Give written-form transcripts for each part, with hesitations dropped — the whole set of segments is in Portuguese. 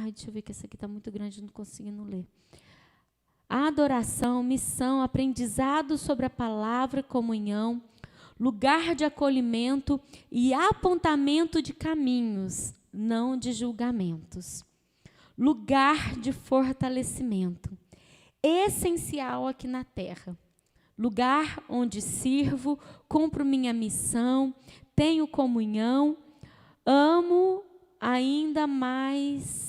Ai, deixa eu ver que essa aqui está muito grande, não conseguindo ler. Adoração, missão, aprendizado sobre a palavra, comunhão, lugar de acolhimento e apontamento de caminhos, não de julgamentos. Lugar de fortalecimento, essencial aqui na terra. Lugar onde sirvo, cumpro minha missão, tenho comunhão, amo ainda mais.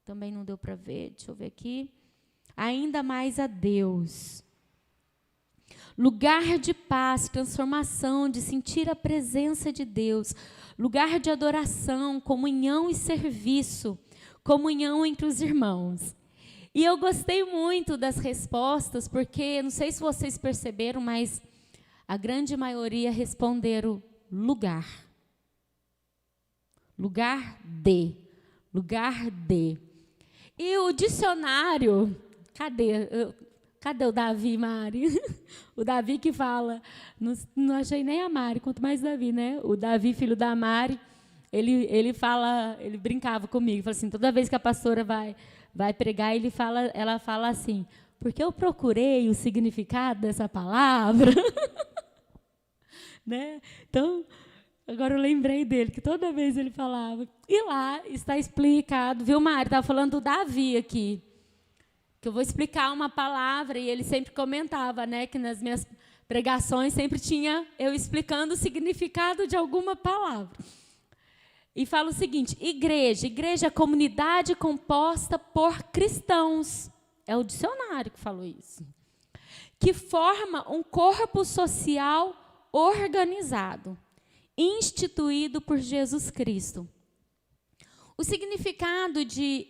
Também não deu para ver, deixa eu ver aqui. Ainda mais a Deus. Lugar de paz, transformação, de sentir a presença de Deus. Lugar de adoração, comunhão e serviço. Comunhão entre os irmãos. E eu gostei muito das respostas, porque, não sei se vocês perceberam, mas a grande maioria responderam lugar. Lugar de. Lugar de. E o dicionário, cadê o Davi, Mari? O Davi que fala, não achei nem a Mari, quanto mais o Davi, né? O Davi, filho da Mari, ele brincava comigo, fala assim, toda vez que a pastora vai pregar, ela fala assim, porque eu procurei o significado dessa palavra. Né? Então, agora eu lembrei dele, que toda vez ele falava. E lá está explicado, viu, Mari? Estava falando do Davi aqui, que eu vou explicar uma palavra, e ele sempre comentava, né, que nas minhas pregações sempre tinha eu explicando o significado de alguma palavra. E fala o seguinte, igreja é comunidade composta por cristãos. É o dicionário que falou isso. Que forma um corpo social organizado, instituído por Jesus Cristo. O significado de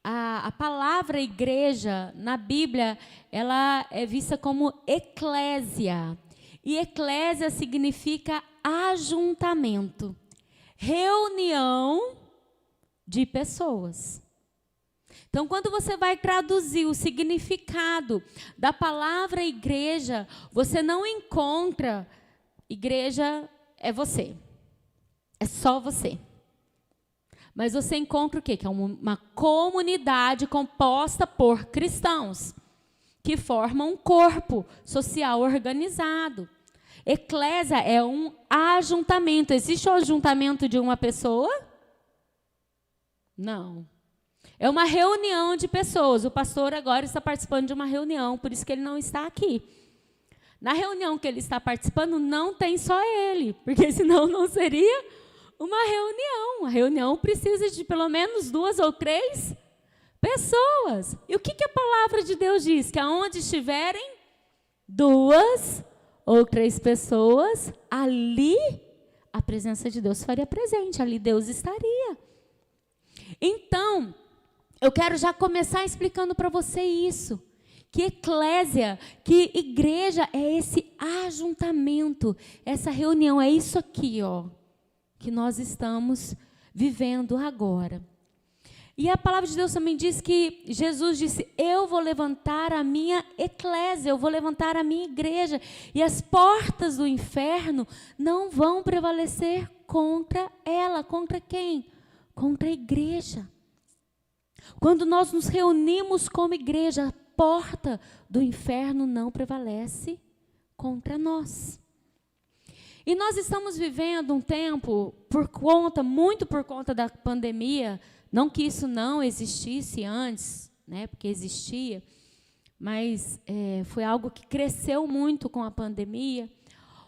a palavra igreja na Bíblia, ela é vista como eclésia. E eclésia significa ajuntamento. Reunião de pessoas. Então, quando você vai traduzir o significado da palavra igreja, você não encontra igreja é você. É só você. Mas você encontra o quê? Que é uma comunidade composta por cristãos, que formam um corpo social organizado. Eclésia é um ajuntamento. Existe o ajuntamento de uma pessoa? Não. É uma reunião de pessoas. O pastor agora está participando de uma reunião, por isso que ele não está aqui. Na reunião que ele está participando, não tem só ele, porque senão não seria uma reunião. A reunião precisa de pelo menos 2 ou 3 pessoas. E o que a palavra de Deus diz? Que aonde estiverem 2 ou 3 pessoas, ali a presença de Deus faria presente, ali Deus estaria. Então, eu quero já começar explicando para você isso, que eclésia, que igreja é esse ajuntamento, essa reunião, é isso aqui, ó, que nós estamos vivendo agora. E a palavra de Deus também diz que Jesus disse, eu vou levantar a minha eclésia, eu vou levantar a minha igreja, e as portas do inferno não vão prevalecer contra ela. Contra quem? Contra a igreja. Quando nós nos reunimos como igreja, a porta do inferno não prevalece contra nós. E nós estamos vivendo um tempo, muito por conta da pandemia, não que isso não existisse antes, né, porque existia, mas foi algo que cresceu muito com a pandemia,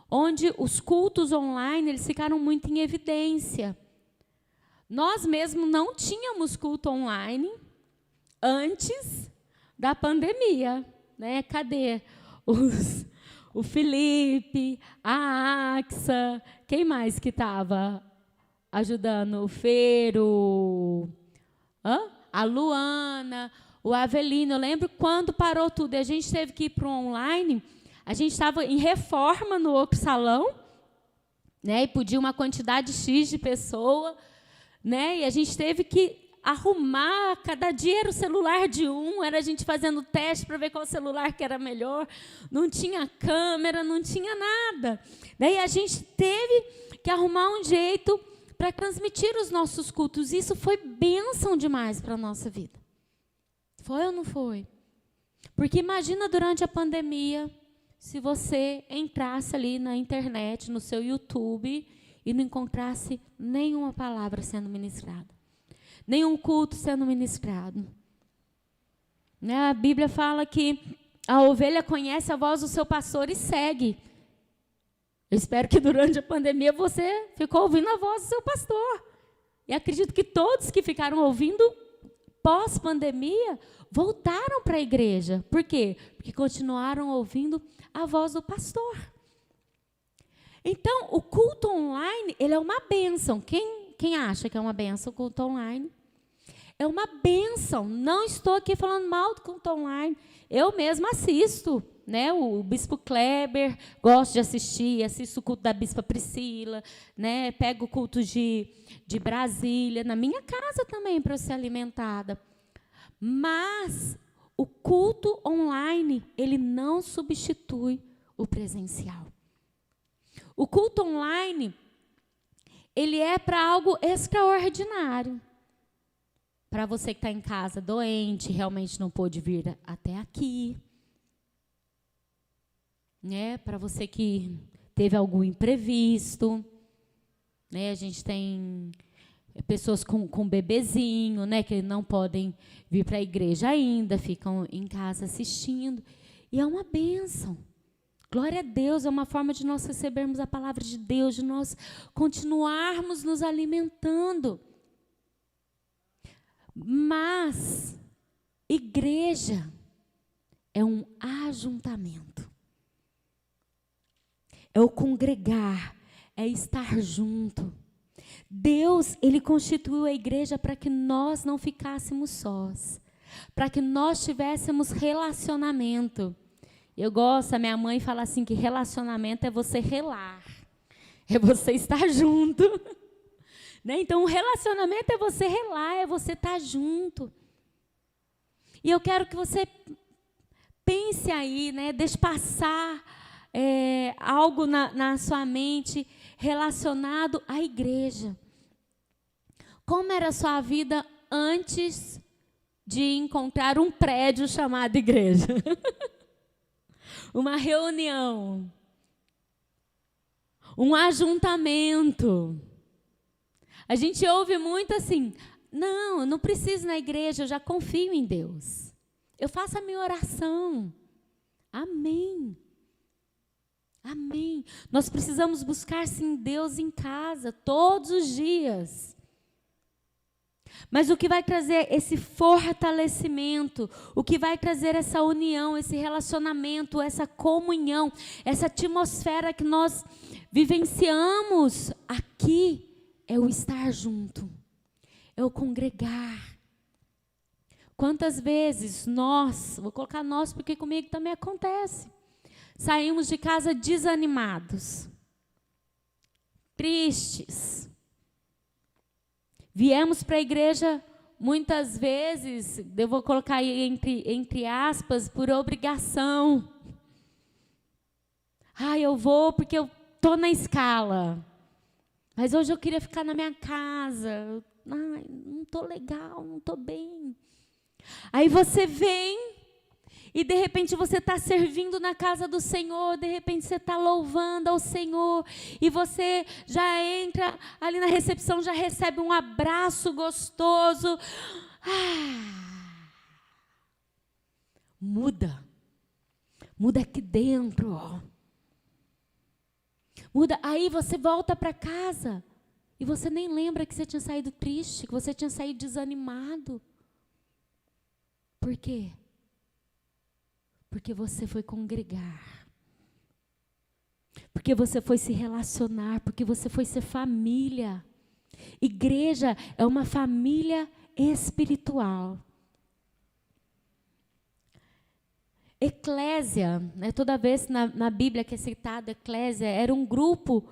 onde os cultos online eles ficaram muito em evidência. Nós mesmos não tínhamos culto online antes da pandemia, né? Cadê o Felipe, a Axa, quem mais que estava ajudando? O Feiro, a Luana, o Avelino. Eu lembro quando parou tudo e a gente teve que ir para o online, a gente estava em reforma no outro salão, né? E podia uma quantidade X de pessoa, né? E a gente teve que arrumar, cada dia era o celular de um, era a gente fazendo teste para ver qual celular que era melhor, não tinha câmera, não tinha nada. Daí a gente teve que arrumar um jeito para transmitir os nossos cultos. Isso foi bênção demais para a nossa vida. Foi ou não foi? Porque imagina durante a pandemia, se você entrasse ali na internet, no seu YouTube, e não encontrasse nenhuma palavra sendo ministrada. Nenhum culto sendo ministrado. Né? A Bíblia fala que a ovelha conhece a voz do seu pastor e segue. Eu espero que durante a pandemia você ficou ouvindo a voz do seu pastor. E acredito que todos que ficaram ouvindo pós-pandemia voltaram para a igreja. Por quê? Porque continuaram ouvindo a voz do pastor. Então, o culto online, ele é uma bênção. Quem acha que é uma bênção o culto online? É uma bênção. Não estou aqui falando mal do culto online. Eu mesma assisto, né? O Bispo Kleber, gosto de assistir, assisto o culto da Bispa Priscila, né? Pego o culto de Brasília, na minha casa também, para eu ser alimentada. Mas o culto online, ele não substitui o presencial. O culto online, ele é para algo extraordinário. Para você que está em casa doente, realmente não pôde vir até aqui. Né? Para você que teve algum imprevisto. Né? A gente tem pessoas com bebezinho, né? Que não podem vir para a igreja ainda, ficam em casa assistindo. E é uma bênção. Glória a Deus, é uma forma de nós recebermos a palavra de Deus, de nós continuarmos nos alimentando. Mas igreja é um ajuntamento. É o congregar, é estar junto. Deus, ele constituiu a igreja para que nós não ficássemos sós, para que nós tivéssemos relacionamento. Eu gosto, a minha mãe fala assim, que relacionamento é você relar, é você estar junto. Né? Então, o relacionamento é você relar, é você estar junto. E eu quero que você pense aí, né? Deixe passar algo na sua mente relacionado à igreja. Como era a sua vida antes de encontrar um prédio chamado igreja? Uma reunião, um ajuntamento. A gente ouve muito assim, não, eu não preciso ir na igreja, eu já confio em Deus. Eu faço a minha oração. Amém. Amém. Nós precisamos buscar, sim, Deus em casa, todos os dias. Mas o que vai trazer esse fortalecimento, o que vai trazer essa união, esse relacionamento, essa comunhão, essa atmosfera que nós vivenciamos aqui, é o estar junto, é o congregar. Quantas vezes nós, vou colocar nós porque comigo também acontece, saímos de casa desanimados, tristes. Viemos para a igreja muitas vezes, eu vou colocar aí entre aspas, por obrigação. Eu vou porque eu estou na escala. Mas hoje eu queria ficar na minha casa. Não estou legal, não estou bem. Aí você vem e de repente você está servindo na casa do Senhor, de repente você está louvando ao Senhor e você já entra ali na recepção, já recebe um abraço gostoso. Muda aqui dentro, ó. Muda, aí você volta para casa e você nem lembra que você tinha saído triste, que você tinha saído desanimado. Por quê? Porque você foi congregar. Porque você foi se relacionar, porque você foi ser família. Igreja é uma família espiritual. Eclésia, né, toda vez na Bíblia que é citada eclésia, era um grupo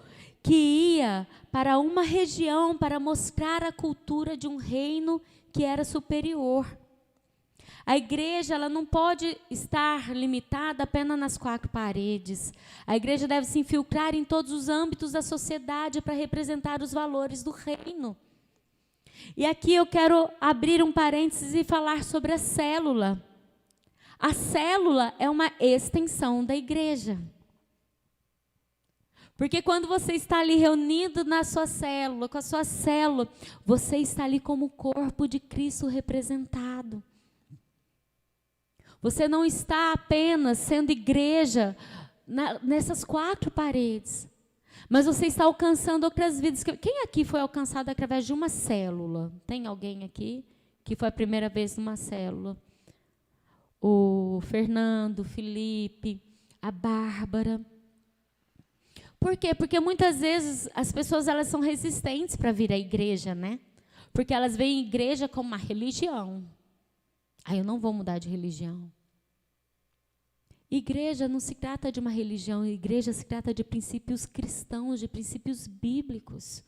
que ia para uma região para mostrar a cultura de um reino que era superior. A igreja, ela não pode estar limitada apenas nas 4 paredes. A igreja deve se infiltrar em todos os âmbitos da sociedade para representar os valores do reino. E aqui eu quero abrir um parênteses e falar sobre a célula. A célula é uma extensão da igreja. Porque quando você está ali reunido na sua célula, com a sua célula, você está ali como o corpo de Cristo representado. Você não está apenas sendo igreja nessas 4 paredes, mas você está alcançando outras vidas. Quem aqui foi alcançado através de uma célula? Tem alguém aqui que foi a primeira vez numa célula? O Fernando, o Felipe, a Bárbara. Por quê? Porque muitas vezes as pessoas elas são resistentes para vir à igreja, né? Porque elas veem a igreja como uma religião. Eu não vou mudar de religião. Igreja não se trata de uma religião, igreja se trata de princípios cristãos, de princípios bíblicos.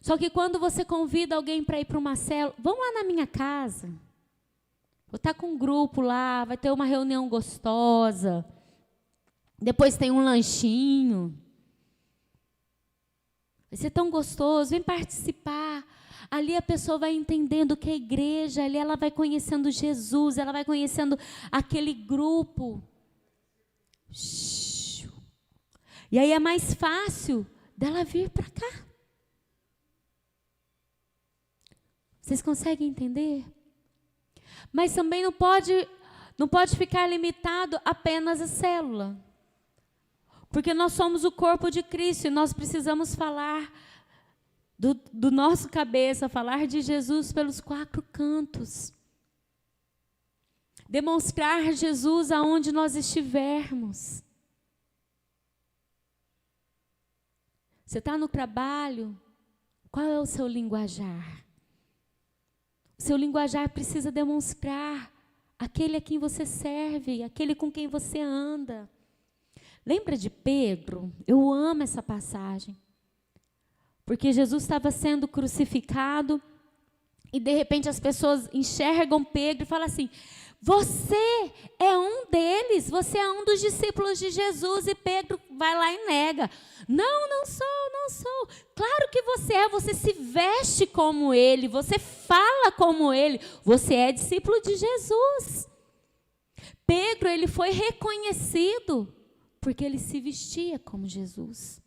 Só que quando você convida alguém para ir para uma célula, vão lá na minha casa. Vou estar com um grupo lá, vai ter uma reunião gostosa. Depois tem um lanchinho. Vai ser tão gostoso, vem participar. Ali a pessoa vai entendendo que a igreja, ali ela vai conhecendo Jesus, ela vai conhecendo aquele grupo. E aí é mais fácil dela vir para cá. Vocês conseguem entender? Mas também não pode ficar limitado apenas à célula. Porque nós somos o corpo de Cristo e nós precisamos falar do nosso cabeça, falar de Jesus pelos 4 cantos. Demonstrar Jesus aonde nós estivermos. Você está no trabalho, qual é o seu linguajar? O seu linguajar precisa demonstrar aquele a quem você serve, aquele com quem você anda. Lembra de Pedro? Eu amo essa passagem. Porque Jesus estava sendo crucificado e, de repente, as pessoas enxergam Pedro e falam assim, você é um deles, você é um dos discípulos de Jesus. E Pedro vai lá e nega. Não sou. Claro que você se veste como ele, você fala como ele, você é discípulo de Jesus. Pedro, ele foi reconhecido porque ele se vestia como Jesus.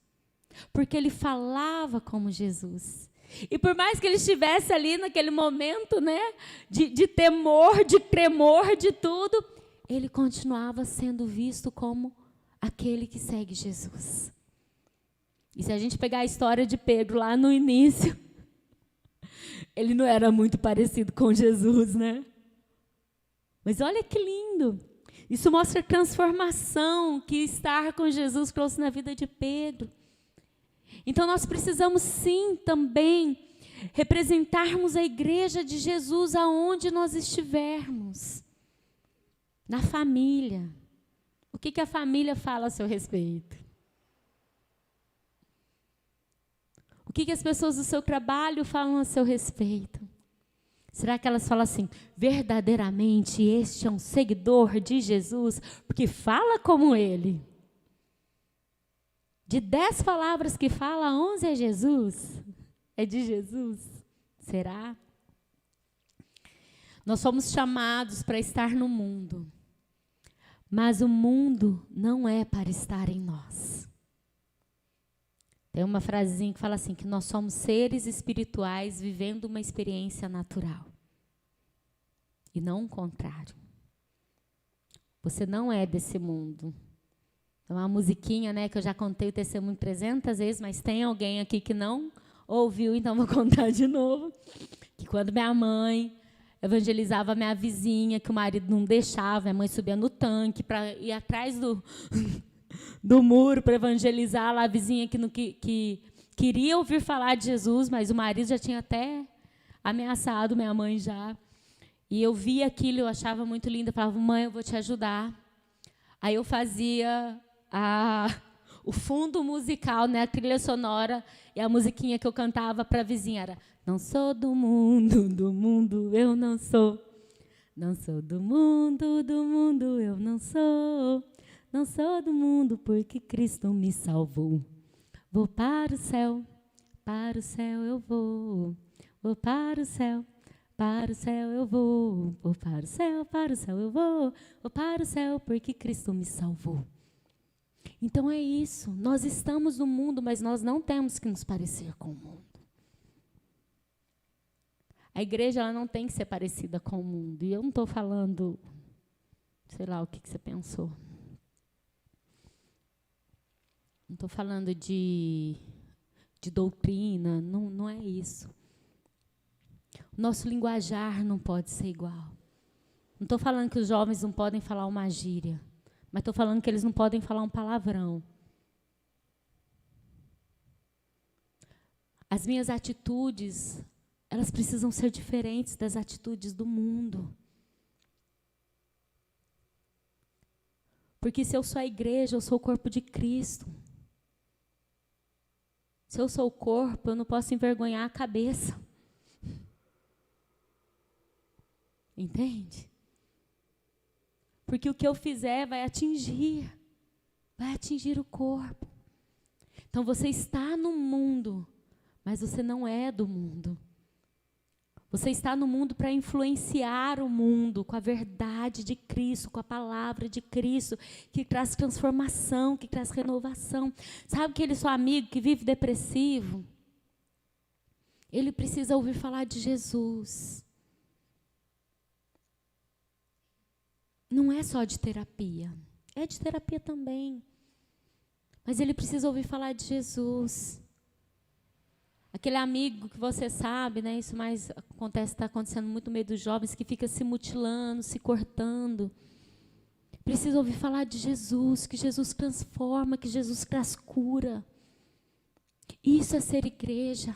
Porque ele falava como Jesus. E por mais que ele estivesse ali naquele momento, né, de temor, de tremor, de tudo, ele continuava sendo visto como aquele que segue Jesus. E se a gente pegar a história de Pedro lá no início, ele não era muito parecido com Jesus, né? Mas olha que lindo. Isso mostra a transformação que estar com Jesus trouxe na vida de Pedro. Então, nós precisamos, sim, também representarmos a igreja de Jesus aonde nós estivermos. Na família. O que a família fala a seu respeito? O que as pessoas do seu trabalho falam a seu respeito? Será que elas falam assim, verdadeiramente este é um seguidor de Jesus, porque fala como ele? De 10 palavras que fala, 11 é Jesus? É de Jesus? Será? Nós somos chamados para estar no mundo, mas o mundo não é para estar em nós. Tem uma frasezinha que fala assim, que nós somos seres espirituais vivendo uma experiência natural. E não o contrário. Você não é desse mundo. É uma musiquinha, né, que eu já contei o testemunho 300 vezes, mas tem alguém aqui que não ouviu, então vou contar de novo. Que quando minha mãe evangelizava a minha vizinha, que o marido não deixava, minha mãe subia no tanque para ir atrás do muro para evangelizar lá a vizinha que queria ouvir falar de Jesus, mas o marido já tinha até ameaçado minha mãe já. E eu via aquilo, eu achava muito lindo, eu falava, mãe, eu vou te ajudar. Aí eu fazia o fundo musical, né, a trilha sonora, e a musiquinha que eu cantava para a vizinha era, Não sou do mundo eu não sou. Não sou do mundo eu não sou. Não sou do mundo porque Cristo me salvou. Vou para o céu eu vou. Vou para o céu eu vou. Vou para o céu eu vou. Vou para o céu porque Cristo me salvou. Então é isso, nós estamos no mundo, mas nós não temos que nos parecer com o mundo. A igreja ela não tem que ser parecida com o mundo. E eu não estou falando, sei lá, o que você pensou. Não estou falando de doutrina, não é isso. O nosso linguajar não pode ser igual. Não estou falando que os jovens não podem falar uma gíria, mas estou falando que eles não podem falar um palavrão. As minhas atitudes, elas precisam ser diferentes das atitudes do mundo. Porque se eu sou a igreja, eu sou o corpo de Cristo. Se eu sou o corpo, eu não posso envergonhar a cabeça. Entende? Porque o que eu fizer vai atingir o corpo. Então você está no mundo, mas você não é do mundo. Você está no mundo para influenciar o mundo com a verdade de Cristo, com a palavra de Cristo, que traz transformação, que traz renovação. Sabe aquele seu amigo que vive depressivo? Ele precisa ouvir falar de Jesus. Não é só de terapia, é de terapia também. Mas ele precisa ouvir falar de Jesus. Aquele amigo que você sabe, né, isso mais está acontecendo muito no meio dos jovens, que fica se mutilando, se cortando. Precisa ouvir falar de Jesus, que Jesus transforma, que Jesus traz cura. Isso é ser igreja.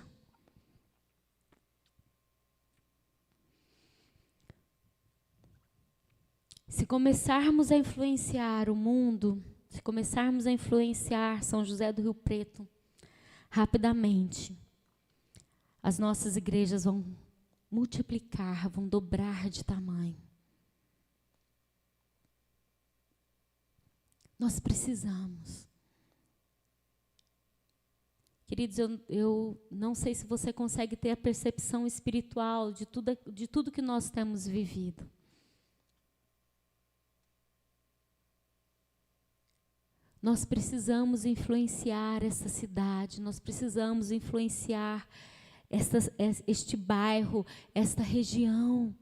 Se começarmos a influenciar o mundo, se começarmos a influenciar São José do Rio Preto, rapidamente, as nossas igrejas vão multiplicar, vão dobrar de tamanho. Nós precisamos. Queridos, eu não sei se você consegue ter a percepção espiritual de tudo que nós temos vivido. Nós precisamos influenciar essa cidade, nós precisamos influenciar este bairro, esta região.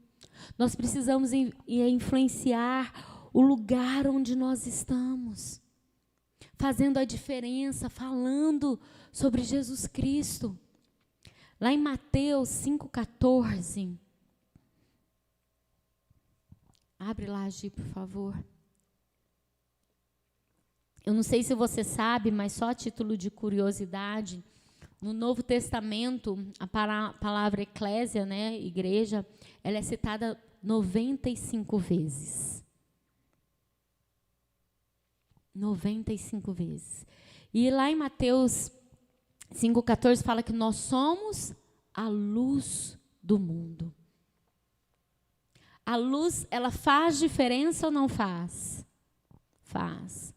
Nós precisamos influenciar o lugar onde nós estamos, fazendo a diferença, falando sobre Jesus Cristo. Lá em Mateus 5,14, abre lá, Gi, por favor. Eu não sei se você sabe, mas só a título de curiosidade, no Novo Testamento, a palavra eclésia, né, igreja, ela é citada 95 vezes. 95 vezes. E lá em Mateus 5,14 fala que nós somos a luz do mundo. A luz, ela faz diferença ou não faz? Faz.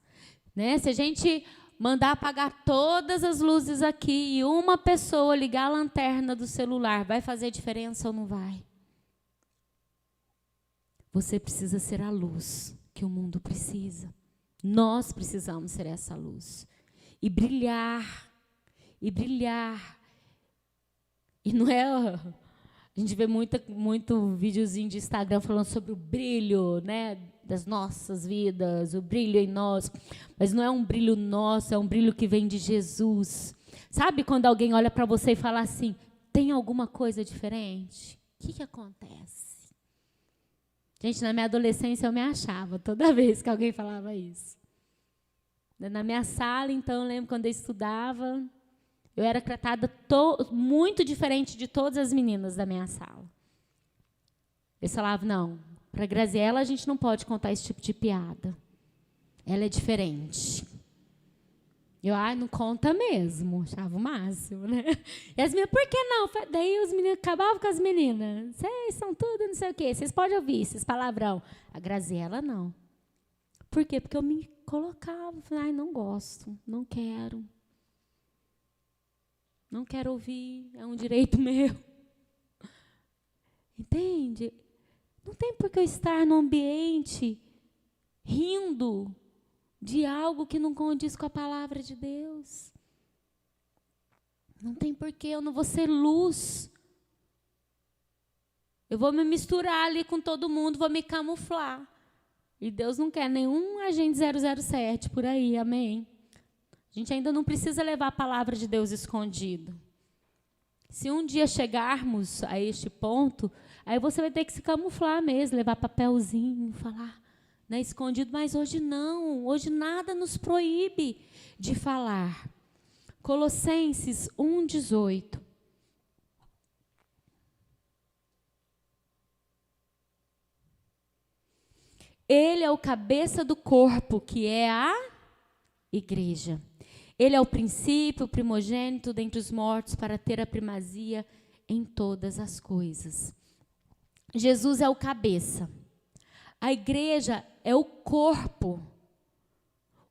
Né? Se a gente mandar apagar todas as luzes aqui e uma pessoa ligar a lanterna do celular, vai fazer diferença ou não vai? Você precisa ser a luz que o mundo precisa. Nós precisamos ser essa luz. E brilhar. E brilhar. E não é... A gente vê muito videozinho de Instagram falando sobre o brilho, né, das nossas vidas, o brilho em nós. Mas não é um brilho nosso, é um brilho que vem de Jesus. Sabe quando alguém olha para você e fala assim, tem alguma coisa diferente? O que acontece? Gente, na minha adolescência eu me achava toda vez que alguém falava isso. Na minha sala, então, eu lembro quando eu estudava... Eu era tratada muito diferente de todas as meninas da minha sala. Eles falavam, não, para a Graziela a gente não pode contar esse tipo de piada. Ela é diferente. Não conta mesmo, achava o máximo, né? E as meninas, por que não? Daí os meninos acabavam com as meninas. Vocês são tudo, não sei o quê. Vocês podem ouvir esses palavrão. A Graziela, não. Por quê? Porque eu me colocava, falei, não gosto, não quero. Não quero ouvir, é um direito meu. Entende? Não tem por que eu estar no ambiente rindo de algo que não condiz com a palavra de Deus. Não tem porquê, eu não vou ser luz. Eu vou me misturar ali com todo mundo, vou me camuflar. E Deus não quer nenhum agente 007 por aí, amém? A gente ainda não precisa levar a palavra de Deus escondido. Se um dia chegarmos a este ponto, aí você vai ter que se camuflar mesmo, levar papelzinho, falar, né, escondido, mas hoje não, hoje nada nos proíbe de falar. Colossenses 1:18. Ele é o cabeça do corpo, que é a igreja. Ele é o princípio, o primogênito dentre os mortos, para ter a primazia em todas as coisas. Jesus é o cabeça. A igreja é o corpo.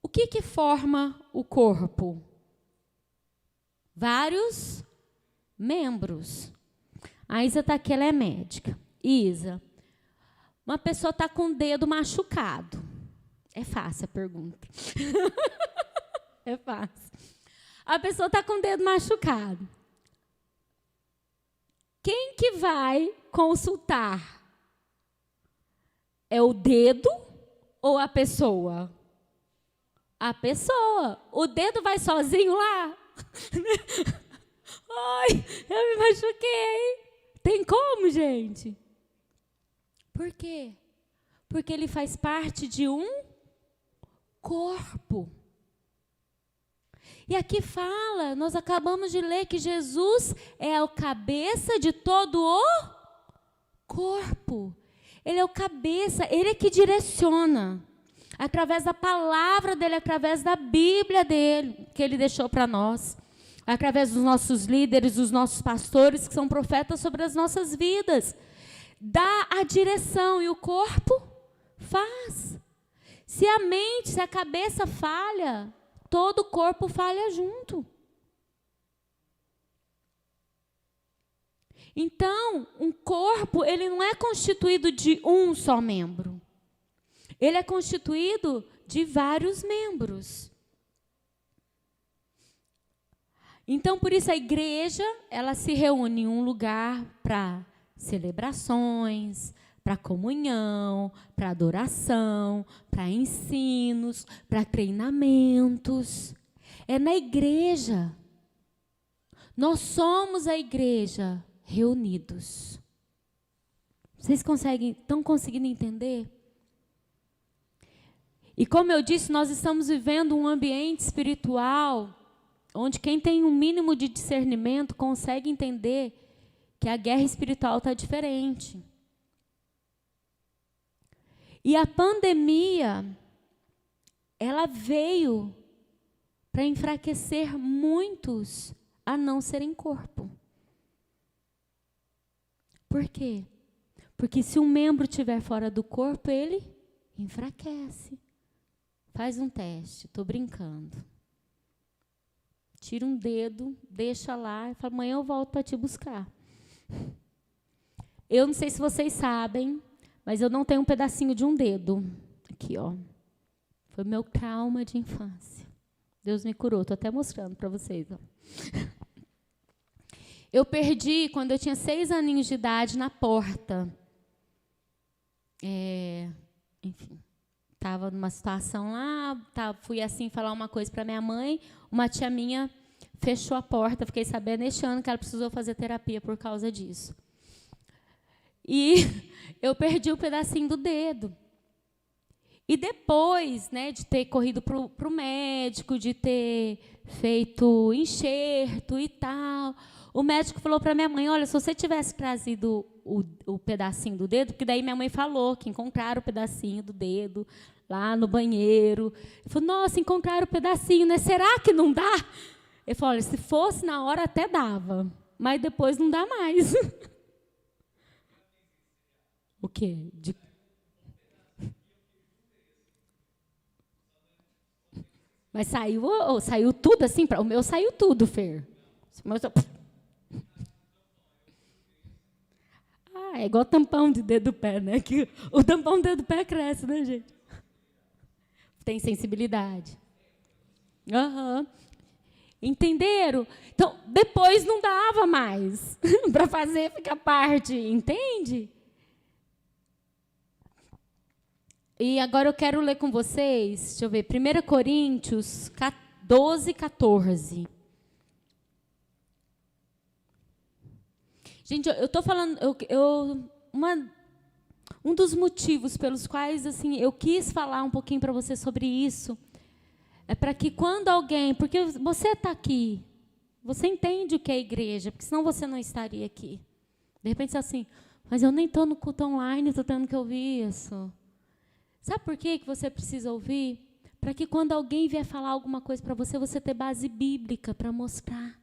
O que forma o corpo? Vários membros. A Isa está aqui, ela é médica. Isa, uma pessoa está com o dedo machucado. É fácil a pergunta. É fácil. A pessoa está com o dedo machucado. Quem que vai consultar? É o dedo ou a pessoa? A pessoa. O dedo vai sozinho lá? Ai, eu me machuquei. Tem como, gente? Por quê? Porque ele faz parte de um corpo. E aqui fala, nós acabamos de ler que Jesus é o cabeça de todo o corpo. Ele é o cabeça, ele é que direciona. Através da palavra dele, através da Bíblia dele, que ele deixou para nós. Através dos nossos líderes, dos nossos pastores, que são profetas sobre as nossas vidas. Dá a direção e o corpo faz. Se a mente, se a cabeça falha, todo o corpo falha junto. Então, um corpo, ele não é constituído de um só membro. Ele é constituído de vários membros. Então, por isso a igreja, ela se reúne em um lugar para celebrações, para comunhão, para adoração, para ensinos, para treinamentos. É na igreja. Nós somos a igreja reunidos. Vocês estão conseguindo entender? E como eu disse, nós estamos vivendo um ambiente espiritual onde quem tem um mínimo de discernimento consegue entender que a guerra espiritual está diferente. E a pandemia, ela veio para enfraquecer muitos a não serem corpo. Por quê? Porque se um membro estiver fora do corpo, ele enfraquece. Faz um teste, estou brincando. Tira um dedo, deixa lá e fala, amanhã eu volto para te buscar. Eu não sei se vocês sabem, mas eu não tenho um pedacinho de um dedo. Aqui, ó. Foi meu trauma de infância. Deus me curou, estou até mostrando para vocês. Ó. Eu perdi quando eu tinha 6 aninhos de idade na porta. Enfim, estava numa situação lá, fui assim falar uma coisa para minha mãe, uma tia minha fechou a porta, fiquei sabendo este ano que ela precisou fazer terapia por causa disso. E eu perdi um pedacinho do dedo. E depois, né, de ter corrido para o médico, de ter feito enxerto e tal, o médico falou para minha mãe, olha, se você tivesse trazido o pedacinho do dedo, porque daí minha mãe falou que encontraram o pedacinho do dedo lá no banheiro. Ele falou, nossa, encontraram um pedacinho, né? Será que não dá? Ele falou, olha, se fosse na hora até dava, mas depois não dá mais. O quê? Mas saiu tudo assim? O meu saiu tudo, Fer. É igual tampão de dedo do pé, né? Que o tampão do dedo do pé cresce, né, gente? Tem sensibilidade. Uhum. Entenderam? Então, depois não dava mais para fazer, ficar parte, entende? E agora eu quero ler com vocês, deixa eu ver, 1 Coríntios 12, 14. Gente, eu estou falando, um dos motivos pelos quais assim, eu quis falar um pouquinho para você sobre isso, é para que quando alguém, porque você está aqui, você entende o que é igreja, porque senão você não estaria aqui. De repente, assim, mas eu nem estou no culto online, estou tendo que ouvir isso. Sabe por que você precisa ouvir? Para que quando alguém vier falar alguma coisa para você, você ter base bíblica para mostrar.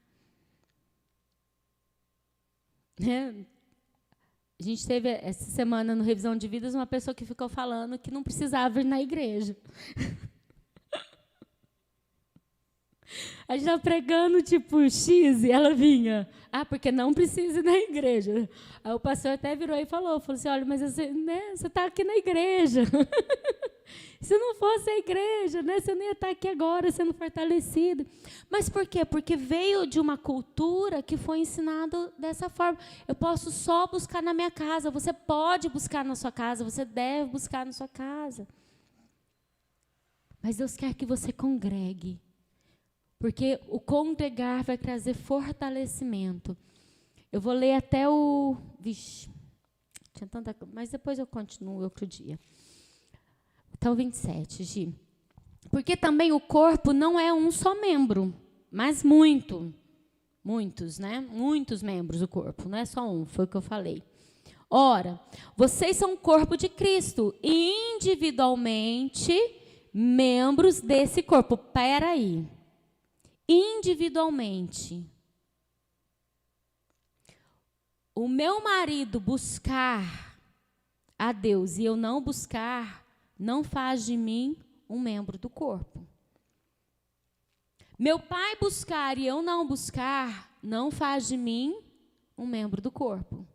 A gente teve essa semana no Revisão de Vidas uma pessoa que ficou falando que não precisava ir na igreja. A gente estava pregando tipo X e ela vinha. Porque não precisa ir na igreja. Aí o pastor até virou e falou assim, olha, mas você está aqui na igreja. Se não fosse a igreja, você não ia estar aqui agora sendo fortalecido. Mas por quê? Porque veio de uma cultura que foi ensinado dessa forma. Eu posso só buscar na minha casa. Você pode buscar na sua casa. Você deve buscar na sua casa. Mas Deus quer que você congregue. Porque o congregar vai trazer fortalecimento. Eu vou ler até o... Vixe, tinha tanta coisa, mas depois eu continuo outro dia. Até o 27, Gi. Porque também o corpo não é um só membro, mas muitos, né? Muitos membros do corpo, não é só um, foi o que eu falei. Ora, vocês são o corpo de Cristo e individualmente membros desse corpo. Espera aí. Individualmente. O meu marido buscar a Deus e eu não buscar, não faz de mim um membro do corpo. Meu pai buscar e eu não buscar, não faz de mim um membro do corpo.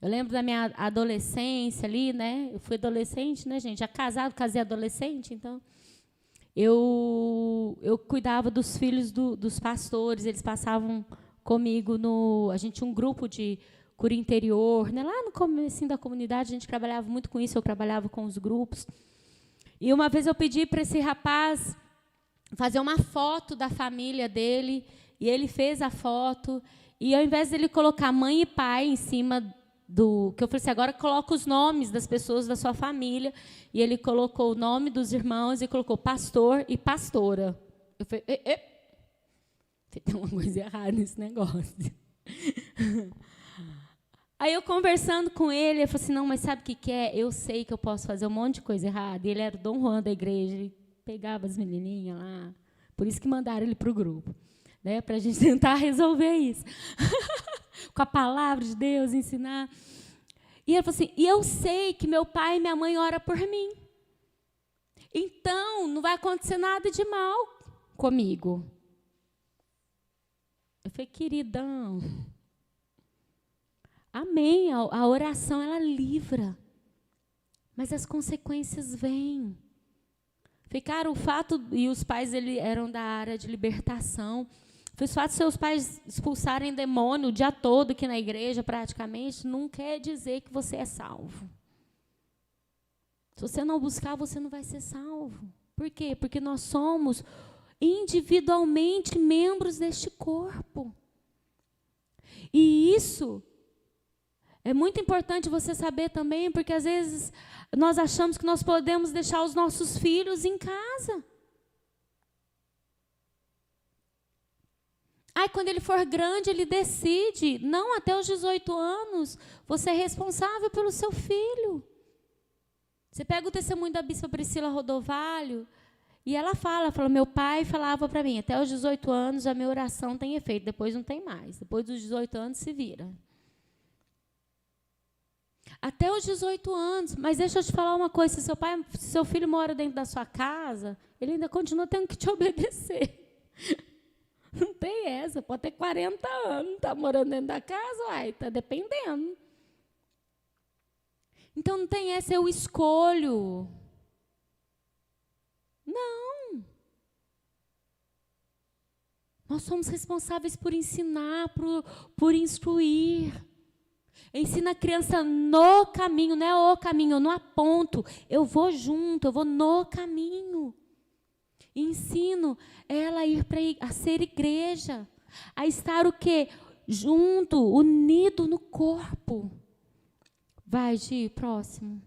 Eu lembro da minha adolescência ali, né? Eu fui adolescente, né, gente? Já casei adolescente, então... Eu cuidava dos filhos dos pastores, eles passavam comigo a gente tinha um grupo de cura interior, né? Lá no comecinho da comunidade, a gente trabalhava muito com isso, eu trabalhava com os grupos. E uma vez eu pedi para esse rapaz fazer uma foto da família dele, e ele fez a foto, e ao invés de ele colocar mãe e pai em cima que eu falei assim, agora coloca os nomes das pessoas da sua família, e ele colocou o nome dos irmãos e colocou pastor e pastora. Eu falei, tem uma coisa errada nesse negócio. Aí eu conversando com ele, eu falei assim, não, mas sabe o que é? Eu sei que eu posso fazer um monte de coisa errada. E ele era o Dom Juan da igreja, ele pegava as menininhas lá, por isso que mandaram ele para o grupo, né, para a gente tentar resolver isso. Com a palavra de Deus, ensinar. E ele falou assim, e eu sei que meu pai e minha mãe oram por mim. Então, não vai acontecer nada de mal comigo. Eu falei, queridão, amém, a oração, ela livra. Mas as consequências vêm. Ficaram o fato, e os pais eram da área de libertação, o fato de seus pais expulsarem demônio o dia todo aqui na igreja, praticamente, não quer dizer que você é salvo. Se você não buscar, você não vai ser salvo. Por quê? Porque nós somos individualmente membros deste corpo. E isso é muito importante você saber também, porque às vezes nós achamos que nós podemos deixar os nossos filhos em casa. Quando ele for grande, ele decide. Não, até os 18 anos, você é responsável pelo seu filho. Você pega o testemunho da bispa Priscila Rodovalho, e ela fala, meu pai falava para mim, até os 18 anos a minha oração tem efeito, depois não tem mais. Depois dos 18 anos se vira. Até os 18 anos, mas deixa eu te falar uma coisa, se seu filho mora dentro da sua casa, ele ainda continua tendo que te obedecer. Não tem essa, pode ter 40 anos, está morando dentro da casa, está dependendo. Então, não tem essa, eu escolho. Não. Nós somos responsáveis por ensinar, por instruir. Ensina a criança no caminho, não é o caminho, eu não aponto. Eu vou junto, eu vou no caminho. Ensino ela a ser igreja, a estar o quê? Junto, unido no corpo. Vai, Gi, próximo.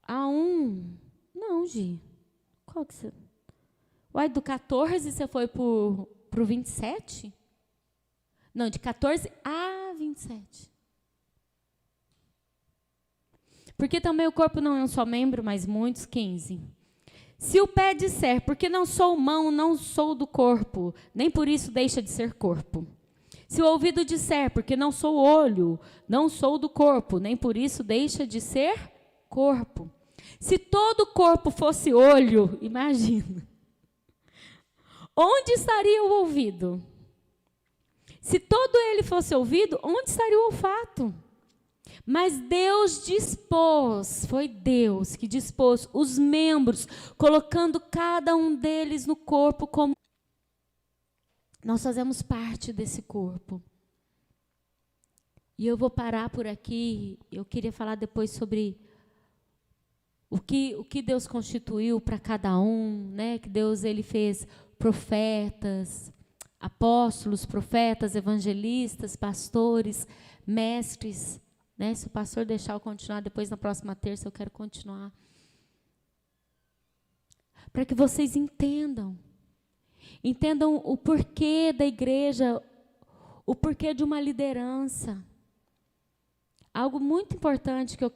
Não, Gi. Qual que você... Uai, do 14 você foi para o 27? Não, de 14 a 27. Porque também o corpo não é um só membro, mas muitos. 15. Se o pé disser, porque não sou mão, não sou do corpo, nem por isso deixa de ser corpo. Se o ouvido disser, porque não sou olho, não sou do corpo, nem por isso deixa de ser corpo. Se todo o corpo fosse olho, imagina, onde estaria o ouvido? Se todo ele fosse ouvido, onde estaria o olfato? Mas Deus dispôs, foi Deus que dispôs os membros, colocando cada um deles no corpo como... Nós fazemos parte desse corpo. E eu vou parar por aqui. Eu queria falar depois sobre o que Deus constituiu para cada um, né? Que Deus ele fez profetas, apóstolos, profetas, evangelistas, pastores, mestres, né? Se o pastor deixar eu continuar, depois na próxima terça eu quero continuar. Para que vocês entendam o porquê da igreja, o porquê de uma liderança. Algo muito importante que eu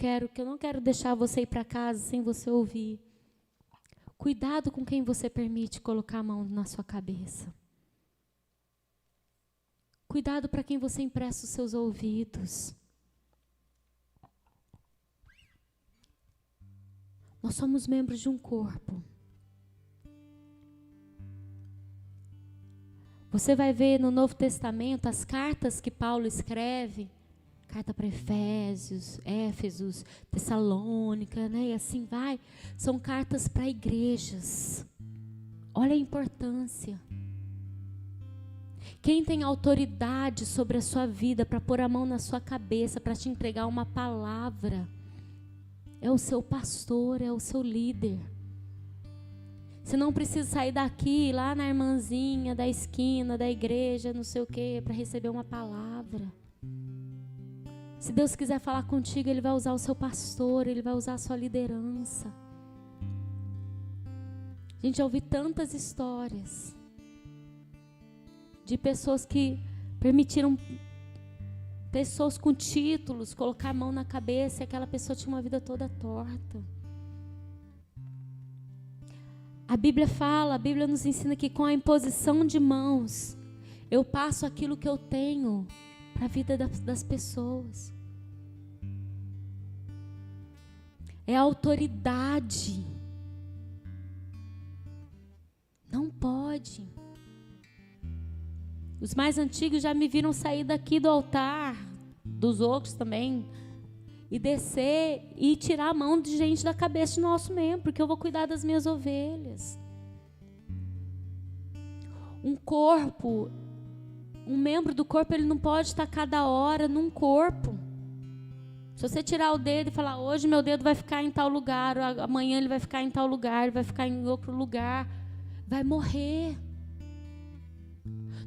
não quero deixar você ir para casa sem você ouvir. Cuidado com quem você permite colocar a mão na sua cabeça. Cuidado para quem você empresta os seus ouvidos. Nós somos membros de um corpo. Você vai ver no Novo Testamento as cartas que Paulo escreve, carta para Efésios, Éfesos, Tessalônica, né? E assim vai. São cartas para igrejas. Olha a importância. Quem tem autoridade sobre a sua vida para pôr a mão na sua cabeça, para te entregar uma palavra, é o seu pastor, é o seu líder. Você não precisa sair daqui, lá na irmãzinha da esquina, da igreja, não sei o quê, para receber uma palavra. Se Deus quiser falar contigo, Ele vai usar o seu pastor, Ele vai usar a sua liderança. A gente já ouviu tantas histórias de pessoas que permitiram pessoas com títulos colocar a mão na cabeça e aquela pessoa tinha uma vida toda torta. A Bíblia nos ensina que com a imposição de mãos, eu passo aquilo que eu tenho para a vida das pessoas. É autoridade. Não pode. Os mais antigos já me viram sair daqui do altar, dos outros também, e descer e tirar a mão de gente da cabeça do nosso membro, porque eu vou cuidar das minhas ovelhas. Um membro do corpo, ele não pode estar cada hora num corpo. Se você tirar o dedo e falar, hoje meu dedo vai ficar em tal lugar, amanhã ele vai ficar em tal lugar, ele vai ficar em outro lugar, vai morrer.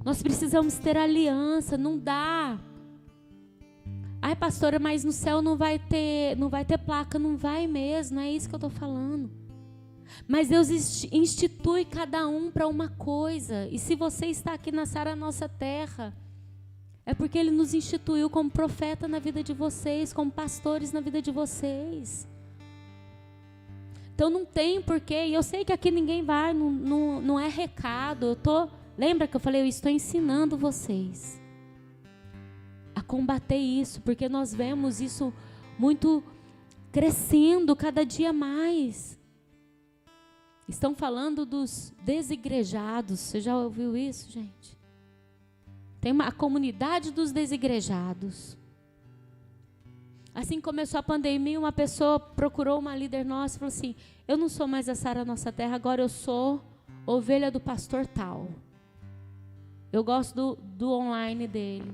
Nós precisamos ter aliança, não dá. Ai, pastora, mas no céu não vai ter placa. Não vai mesmo, não é isso que eu estou falando. Mas Deus institui cada um para uma coisa. E se você está aqui na Sara Nossa Terra, É porque Ele nos instituiu como profeta na vida de vocês, como pastores na vida de vocês. Então não tem porquê, e eu sei que aqui ninguém vai, não é recado. Lembra que eu falei, eu estou ensinando vocês a combater isso, porque nós vemos isso muito crescendo cada dia mais. Estão falando dos desigrejados, você já ouviu isso, gente? Tem a comunidade dos desigrejados. Assim começou a pandemia, uma pessoa procurou uma líder nossa e falou assim, eu não sou mais a Sara Nossa Terra, agora eu sou ovelha do pastor tal. Eu gosto do online dele.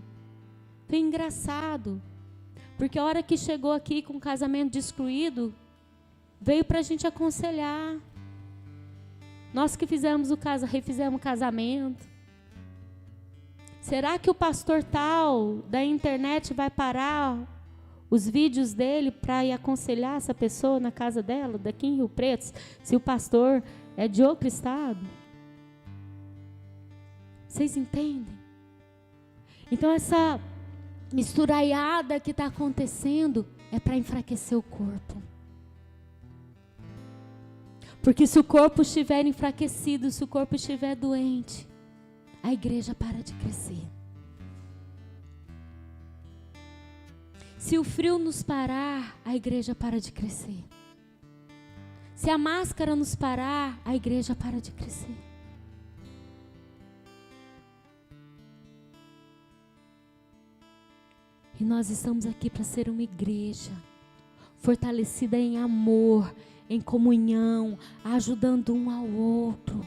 Foi engraçado, porque a hora que chegou aqui com o casamento destruído, veio para a gente aconselhar. Nós que fizemos refizemos o casamento. Será que o pastor tal da internet vai parar os vídeos dele para ir aconselhar essa pessoa na casa dela, daqui em Rio Preto, se o pastor é de outro estado? Vocês entendem? Então essa misturaiada que está acontecendo é para enfraquecer o corpo. Porque se o corpo estiver enfraquecido, se o corpo estiver doente, a igreja para de crescer. Se o frio nos parar, a igreja para de crescer. Se a máscara nos parar, a igreja para de crescer. E nós estamos aqui para ser uma igreja fortalecida em amor, em comunhão, ajudando um ao outro,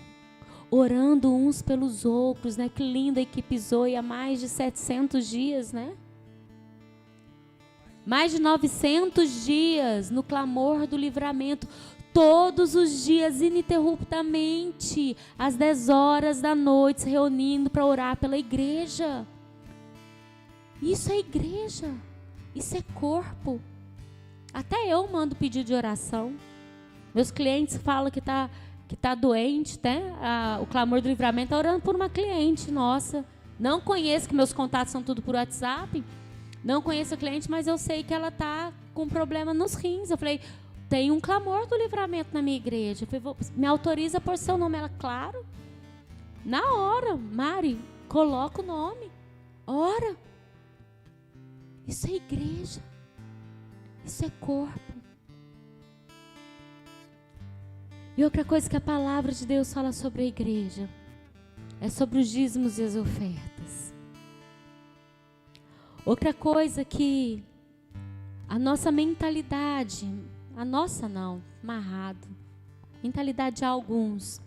orando uns pelos outros, né? Que linda equipe Zoe, há mais de 700 dias, né? Mais de 900 dias no clamor do livramento, todos os dias, ininterruptamente, às 10 horas da noite, se reunindo para orar pela igreja. Isso é igreja, isso é corpo. Até eu mando pedido de oração. Meus clientes falam que tá doente, né? O clamor do livramento está orando por uma cliente nossa. Não conheço, que meus contatos são tudo por WhatsApp. Não conheço a cliente, mas eu sei que ela está com problema nos rins. Eu falei, tem um clamor do livramento na minha igreja. Eu falei, me autoriza por seu nome? Ela, claro. Na hora, Mari, coloca o nome. Ora. Isso é igreja. Isso é corpo. E outra coisa que a palavra de Deus fala sobre a igreja é sobre os dízimos e as ofertas. Outra coisa que a nossa mentalidade, a nossa não, amarrado, mentalidade de alguns,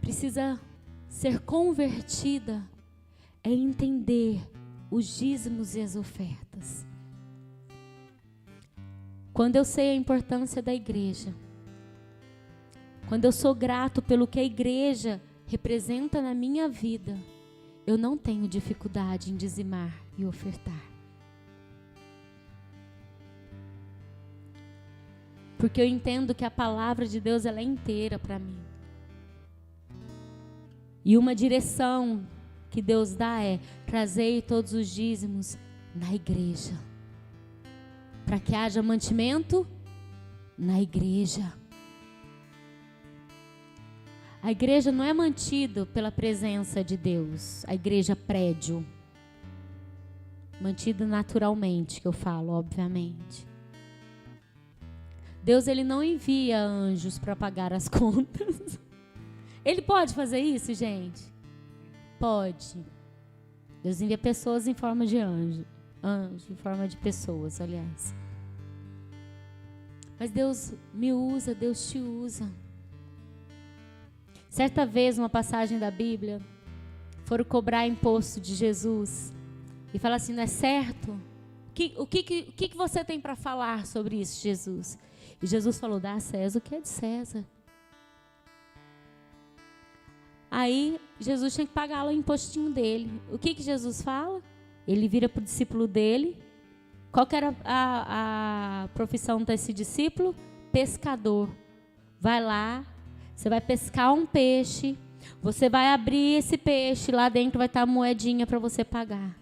precisa ser convertida é entender os dízimos e as ofertas. Quando eu sei a importância da igreja, quando eu sou grato pelo que a igreja representa na minha vida, eu não tenho dificuldade em dizimar e ofertar. Porque eu entendo que a palavra de Deus ela é inteira para mim. E uma direção que Deus dá é: trazei todos os dízimos na igreja, para que haja mantimento na igreja. A igreja não é mantida pela presença de Deus, a igreja prédio, mantida naturalmente, que eu falo, obviamente. Deus ele não envia anjos para pagar as contas. Ele pode fazer isso, gente? Pode. Deus envia pessoas em forma de anjo em forma de pessoas, aliás. Mas Deus me usa, Deus te usa. Certa vez, uma passagem da Bíblia, foram cobrar imposto de Jesus e falaram assim: não é certo? O que você tem para falar sobre isso, Jesus? E Jesus falou: dá a César o que é de César. Aí Jesus tinha que pagar lá o impostinho dele. O que Jesus fala? Ele vira para o discípulo dele. Qual que era a profissão desse discípulo? Pescador. Vai lá, você vai pescar um peixe, você vai abrir esse peixe, lá dentro vai estar a moedinha para você pagar.